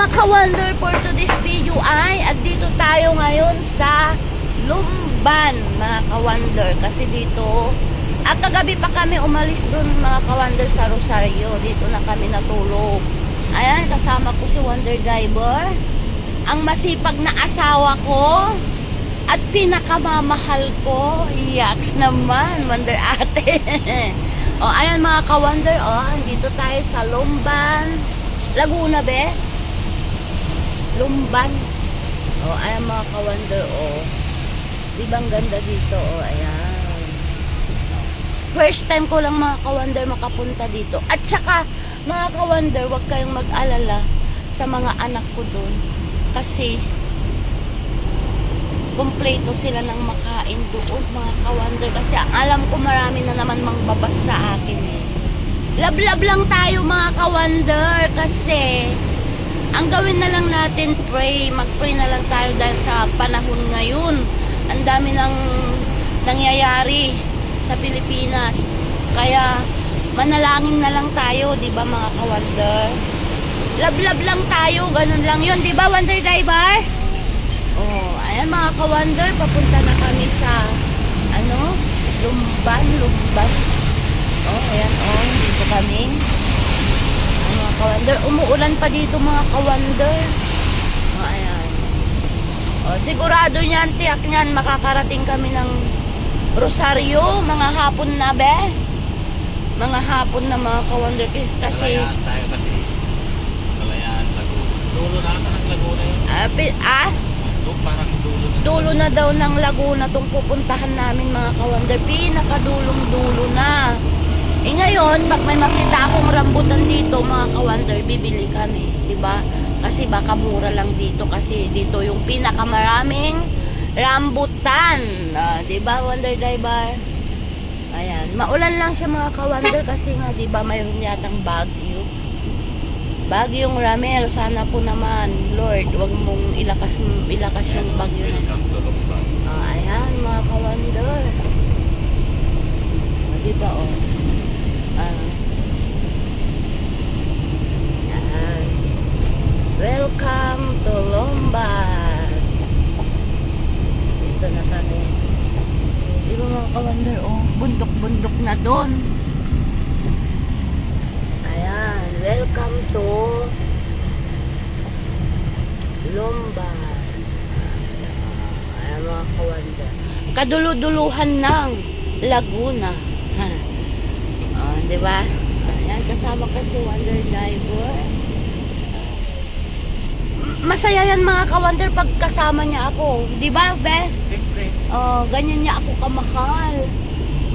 mga ka-wonder, for today's video ay dito tayo ngayon sa Lumban mga ka-wonder, kasi dito kagabi pa kami umalis dun mga ka-wonder sa Rosario. Dito na kami natulog. Ayan, kasama ko si Wonder Driver, ang masipag na asawa ko at pinakamamahal ko. Yaks naman, Wonder Ate. O, ayan mga ka-wonder, dito tayo sa Lumban, Laguna be? Lumban. O, ayan mga ka-wonder, diba ang ganda dito, ayan. First time ko lang mga ka-wonder makapunta dito. At saka, mga ka-wonder, huwag kayong mag-alala sa mga anak ko doon. Kasi, kompleto sila ng makain doon mga ka-wonder. Kasi alam ko marami na naman mangbabas sa akin eh. Love-love lang tayo mga ka-wonder. Kasi, ang gawin na lang natin, pray. Mag-pray na lang tayo dahil sa panahon ngayon. Ang dami nang nangyayari sa Pilipinas. Kaya, manalangin na lang tayo, di ba mga ka-wonder? Love-love lang tayo, ganun lang yun. Di ba, Wonder Driver? Ayan mga ka-wonder, papunta na kami sa, Lumban. Ayan, dito kami. Mga ka-wonder, umuulan pa dito mga ka-wonder. Ayan. Sigurado niyan, tiyak niyan, makakarating kami ng Rosario, mga hapon na be. Mga hapon na mga ka-wonder, kasi Kalayaan tayo kasi. Kalayaan, Laguna. Dulo na ata ng Laguna yun. Parang dulo na. Dulo na daw ng Laguna tong pupuntahan namin mga ka-wonder. Pinakadulong dulo na. Ngayon, pag may makita akong rambutan dito mga ka-wonder, bibili kami, diba? Kasi baka mura lang dito, kasi dito yung pinakamaraming rambutan, diba Wonder Driver? Ayan, maulan lang siya mga ka-wonder kasi nga diba mayroon yatang bagyong Ramel. Sana po naman Lord, wag mong ilakas yung bagyo na. Ayan mga ka-wonder, diba ayan. Welcome to Lumban. Ito na kami. Diba mga ka-wonder, bundok-bundok na doon. Ayan, welcome to Lumban. Ayan mga ka-wonder, kaduluduluhan ng Laguna. Diba? Ayan, kasama ko si Wonder Driver. Masaya yan mga ka-wonder pag kasama niya ako. Diba, be? Siyempre. Ganyan niya ako kamahal.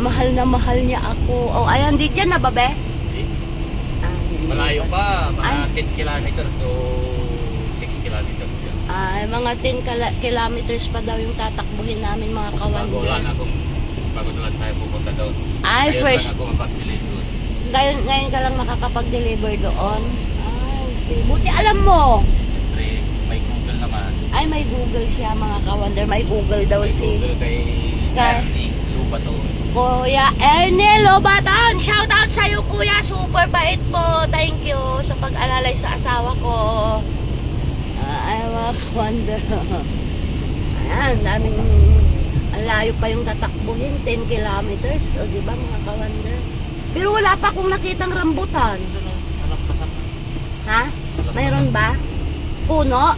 Mahal na mahal niya ako. Ayan, di dyan na ba, be? Malayo pa. Mga 10 kilometers to 6 kilometers. Mga 10 kilometers pa daw yung tatakbuhin namin mga ka-wonder. Bago na lang tayo pupunta doon. Ay, Ngayon first. lang ako mapag-delay doon. Ngayon ka lang makakapag-deliver doon. Ay, see. Buti alam mo. Siyempre, may Google naman. Ay, may Google siya mga ka-wonder. May Google daw May si Google kay Ernie Lubato. Kuya Ernie Lobaton. Shout out sa'yo kuya. Super bait po. Thank you sa pag-alalay sa asawa ko. Ay, mga ka-wonder. Ayan, daming ang layo pa yung tatakbuhin. 10 kilometers. Diba mga ka-wonder? Pero wala pa akong nakitang rambutan. Ha? Mayroon ba? Puno?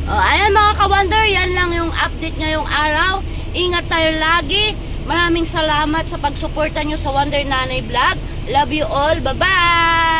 Ayan mga ka-wonder, yan lang yung update ngayong araw. Ingat tayo lagi. Maraming salamat sa pagsuporta nyo sa Wonder Nanay Vlog. Love you all. Bye-bye!